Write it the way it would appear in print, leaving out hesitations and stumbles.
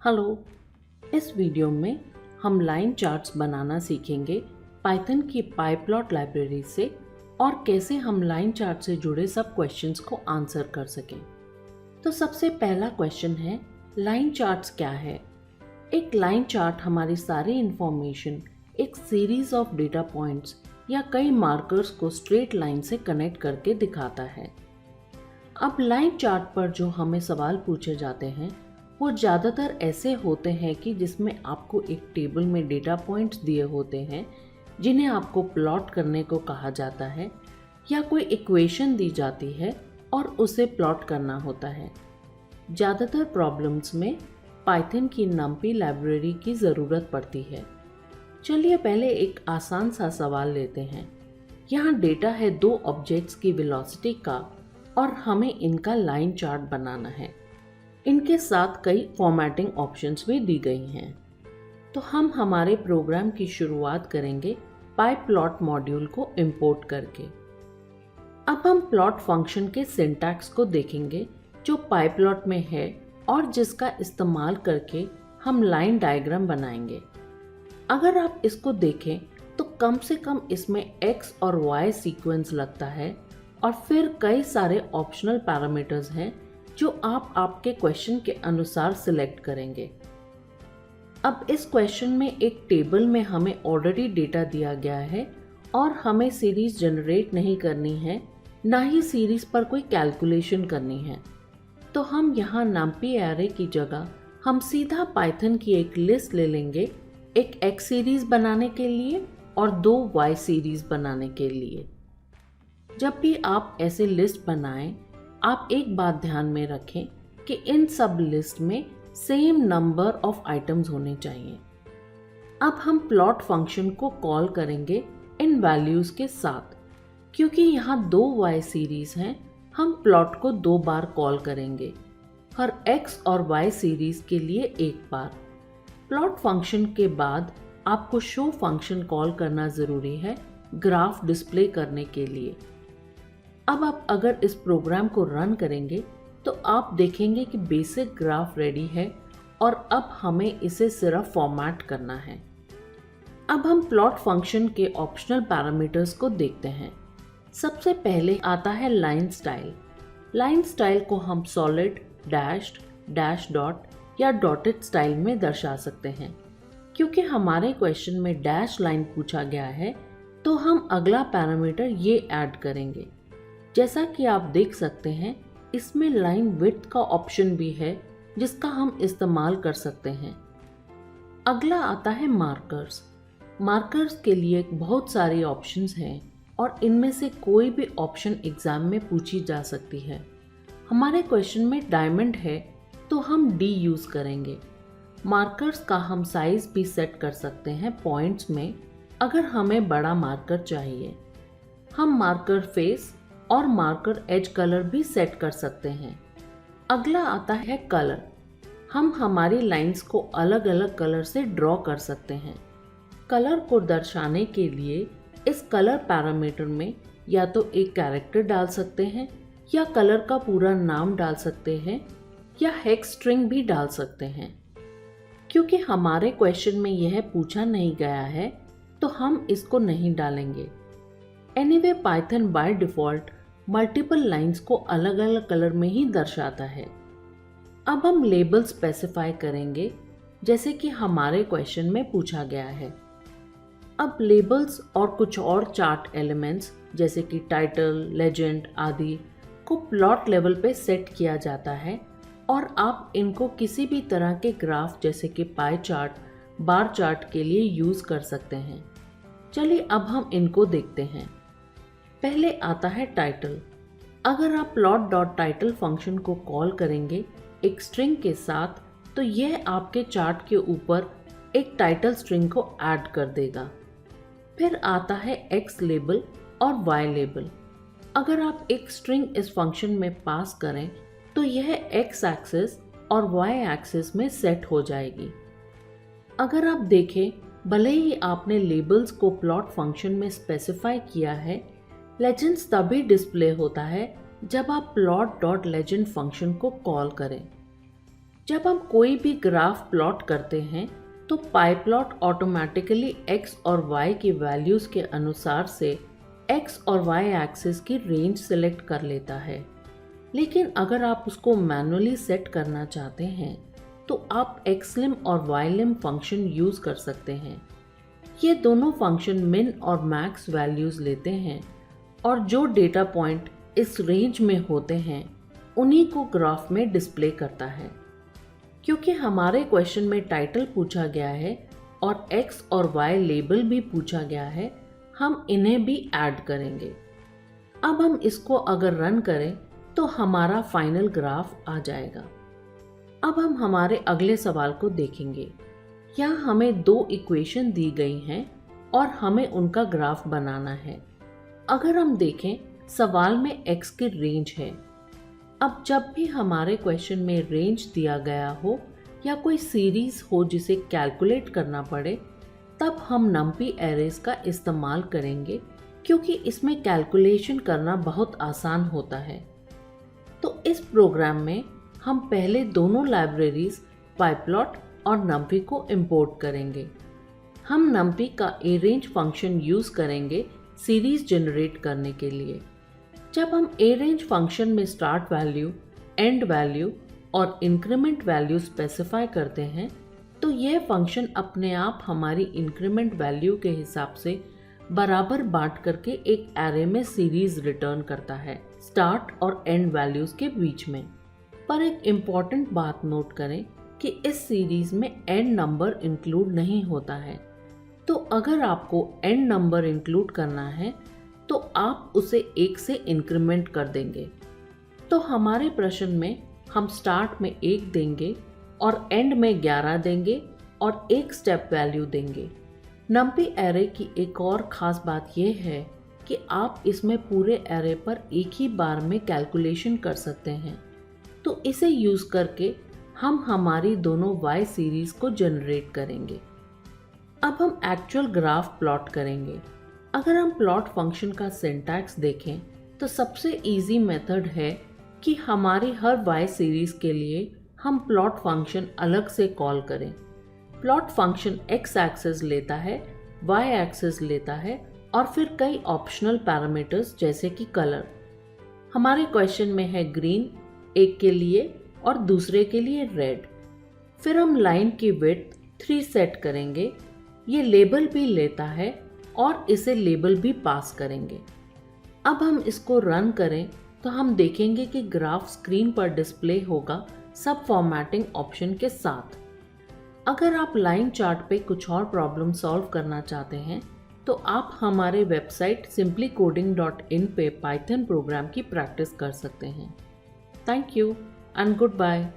Hello. इस video में हम लाइन चार्ट्स बनाना सीखेंगे पाइथन की पाईप्लॉट लाइब्रेरी से और कैसे हम लाइन चार्ट से जुड़े सब क्वेश्चंस को आंसर कर सकें। तो सबसे पहला क्वेश्चन है, लाइन चार्ट्स क्या है? एक लाइन चार्ट हमारी सारी इंफॉर्मेशन एक सीरीज ऑफ डेटा पॉइंट्स या कई मार्कर्स को स्ट्रेट लाइन से कनेक्ट करके दिखाता है। अब लाइन चार्ट पर जो हमें सवाल पूछे जाते हैं वो ज़्यादातर ऐसे होते हैं कि जिसमें आपको एक टेबल में डेटा पॉइंट्स दिए होते हैं जिन्हें आपको प्लॉट करने को कहा जाता है, या कोई इक्वेशन दी जाती है और उसे प्लॉट करना होता है। ज़्यादातर प्रॉब्लम्स में पाइथन की नंपी लाइब्रेरी की ज़रूरत पड़ती है। चलिए पहले एक आसान सा सवाल लेते हैं। यहाँ डेटा है दो ऑब्जेक्ट्स की वेलोसिटी का और हमें इनका लाइन चार्ट बनाना है। इनके साथ कई फॉर्मेटिंग ऑप्शंस भी दी गई हैं। तो हम हमारे प्रोग्राम की शुरुआत करेंगे पाईप्लॉट मॉड्यूल को इंपोर्ट करके। अब हम प्लॉट फंक्शन के सिंटैक्स को देखेंगे जो पाईप्लॉट में है और जिसका इस्तेमाल करके हम लाइन डायग्राम बनाएंगे। अगर आप इसको देखें तो कम से कम इसमें x और y सीक्वेंस लगता है और फिर कई सारे ऑप्शनल पैरामीटर्स हैं जो आप आपके क्वेश्चन के अनुसार सिलेक्ट करेंगे। अब इस क्वेश्चन में एक टेबल में हमें ऑलरेडी डेटा दिया गया है और हमें सीरीज जनरेट नहीं करनी है, ना ही सीरीज पर कोई कैलकुलेशन करनी है। तो हम यहाँ नंपी एरे की जगह हम सीधा पाइथन की एक लिस्ट ले लेंगे, एक x सीरीज बनाने के लिए और दो y सीरीज बनाने के लिए। जब भी आप ऐसे लिस्ट बनाएं, आप एक बात ध्यान में रखें कि इन सब लिस्ट में सेम नंबर ऑफ आइटम्स होने चाहिए। अब हम प्लॉट फंक्शन को कॉल करेंगे इन वैल्यूज के साथ। क्योंकि यहाँ दो y सीरीज हैं, हम प्लॉट को दो बार कॉल करेंगे, हर x और y सीरीज के लिए एक बार। प्लॉट फंक्शन के बाद आपको शो फंक्शन कॉल करना ज़रूरी है ग्राफ डिस्प्ले करने के लिए। अब आप अगर इस प्रोग्राम को रन करेंगे तो आप देखेंगे कि बेसिक ग्राफ रेडी है और अब हमें इसे सिर्फ फॉर्मेट करना है। अब हम प्लॉट फंक्शन के ऑप्शनल पैरामीटर्स को देखते हैं। सबसे पहले आता है लाइन स्टाइल। लाइन स्टाइल को हम सॉलिड, डैश्ड, डैश डॉट या डॉटेड स्टाइल में दर्शा सकते हैं। क्योंकि हमारे क्वेश्चन में डैश लाइन पूछा गया है तो हम अगला पैरामीटर ये ऐड करेंगे। जैसा कि आप देख सकते हैं, इसमें लाइन विड्थ का ऑप्शन भी है जिसका हम इस्तेमाल कर सकते हैं। अगला आता है मार्कर्स। मार्कर्स के लिए बहुत सारे ऑप्शंस हैं और इनमें से कोई भी ऑप्शन एग्जाम में पूछी जा सकती है। हमारे क्वेश्चन में डायमंड है तो हम D यूज़ करेंगे। मार्कर्स का हम साइज भी सेट कर सकते हैं पॉइंट्स में अगर हमें बड़ा मार्कर चाहिए। हम मार्कर फेस और मार्कर एज कलर भी सेट कर सकते हैं। अगला आता है कलर। हम हमारी लाइंस को अलग अलग कलर से ड्रॉ कर सकते हैं। कलर को दर्शाने के लिए इस कलर पैरामीटर में या तो एक कैरेक्टर डाल सकते हैं या कलर का पूरा नाम डाल सकते हैं या हेक्स स्ट्रिंग भी डाल सकते हैं। क्योंकि हमारे क्वेश्चन में यह पूछा नहीं गया है तो हम इसको नहीं डालेंगे। Anyway Python by default multiple lines को अलग अलग कलर में ही दर्शाता है। अब हम लेबल स्पेसिफाई करेंगे जैसे कि हमारे क्वेश्चन में पूछा गया है। अब लेबल्स और कुछ और चार्ट एलिमेंट्स जैसे कि टाइटल, लेजेंड आदि को प्लॉट लेवल पे सेट किया जाता है और आप इनको किसी भी तरह के ग्राफ जैसे कि पाई चार्ट, बार चार्ट के लिए यूज़ कर सकते हैं। चलिए अब हम इनको देखते हैं। पहले आता है टाइटल। अगर आप प्लॉट डॉट टाइटल फंक्शन को कॉल करेंगे एक स्ट्रिंग के साथ तो यह आपके चार्ट के ऊपर एक टाइटल स्ट्रिंग को ऐड कर देगा। फिर आता है x लेबल और y लेबल। अगर आप एक स्ट्रिंग इस फंक्शन में पास करें तो यह x एक्सिस और y एक्सिस में सेट हो जाएगी। अगर आप देखें, भले ही आपने लेबल्स को प्लॉट फंक्शन में स्पेसिफाई किया है, लेजेंड्स तभी डिस्प्ले होता है जब आप प्लॉट डॉट लेजेंड फंक्शन को कॉल करें। जब हम कोई भी ग्राफ प्लॉट करते हैं तो पाईप्लॉट ऑटोमेटिकली x और y की वैल्यूज़ के अनुसार से x और y एक्सिस की रेंज सेलेक्ट कर लेता है। लेकिन अगर आप उसको मैनुअली सेट करना चाहते हैं तो आप xlim और ylim फंक्शन यूज़ कर सकते हैं। ये दोनों फंक्शन मिन और मैक्स वैल्यूज़ लेते हैं और जो डेटा पॉइंट इस रेंज में होते हैं उन्हीं को ग्राफ में डिस्प्ले करता है। क्योंकि हमारे क्वेश्चन में टाइटल पूछा गया है और x और y लेबल भी पूछा गया है, हम इन्हें भी ऐड करेंगे। अब हम इसको अगर रन करें तो हमारा फाइनल ग्राफ आ जाएगा। अब हम हमारे अगले सवाल को देखेंगे। यहाँ हमें दो इक्वेशन दी गई हैं और हमें उनका ग्राफ बनाना है। अगर हम देखें सवाल में x की रेंज है। अब जब भी हमारे क्वेश्चन में रेंज दिया गया हो या कोई सीरीज हो जिसे कैलकुलेट करना पड़े, तब हम नम्पी एरेज का इस्तेमाल करेंगे क्योंकि इसमें कैलकुलेशन करना बहुत आसान होता है। तो इस प्रोग्राम में हम पहले दोनों लाइब्रेरीज पाईप्लॉट और नम्पी को इंपोर्ट करेंगे। हम नम्पी का अरेंज फंक्शन यूज़ करेंगे सीरीज जनरेट करने के लिए। जब हम अरेंज फंक्शन में स्टार्ट वैल्यू, एंड वैल्यू और इंक्रीमेंट वैल्यू स्पेसिफाई करते हैं तो यह फंक्शन अपने आप हमारी इंक्रीमेंट वैल्यू के हिसाब से बराबर बांट करके एक एरे में सीरीज रिटर्न करता है स्टार्ट और एंड वैल्यूज के बीच में। पर एक इम्पॉर्टेंट बात नोट करें कि इस सीरीज में एंड नंबर इंक्लूड नहीं होता है। तो अगर आपको एंड नंबर इंक्लूड करना है तो आप उसे 1 से इंक्रीमेंट कर देंगे। तो हमारे प्रश्न में हम स्टार्ट में 1 देंगे और एंड में 11 देंगे और एक स्टेप वैल्यू देंगे। नम्पी एरे की एक और ख़ास बात यह है कि आप इसमें पूरे एरे पर एक ही बार में कैलकुलेशन कर सकते हैं। तो इसे यूज़ करके हम हमारी दोनों y सीरीज़ को जनरेट करेंगे। अब हम एक्चुअल ग्राफ प्लॉट करेंगे। अगर हम प्लॉट फंक्शन का सिंटैक्स देखें तो सबसे इजी मेथड है कि हमारी हर y सीरीज़ के लिए हम प्लॉट फंक्शन अलग से कॉल करें। प्लॉट फंक्शन x एक्सिस लेता है, y एक्सिस लेता है और फिर कई ऑप्शनल पैरामीटर्स जैसे कि कलर। हमारे क्वेश्चन में है ग्रीन एक के लिए और दूसरे के लिए रेड। फिर हम लाइन की विड्थ 3 सेट करेंगे। ये लेबल भी लेता है और इसे लेबल भी पास करेंगे। अब हम इसको रन करें तो हम देखेंगे कि ग्राफ स्क्रीन पर डिस्प्ले होगा सब फॉर्मेटिंग ऑप्शन के साथ। अगर आप लाइन चार्ट पे कुछ और प्रॉब्लम सॉल्व करना चाहते हैं तो आप हमारे वेबसाइट simplycoding.in पे पाइथन प्रोग्राम की प्रैक्टिस कर सकते हैं। Thank you and good bye.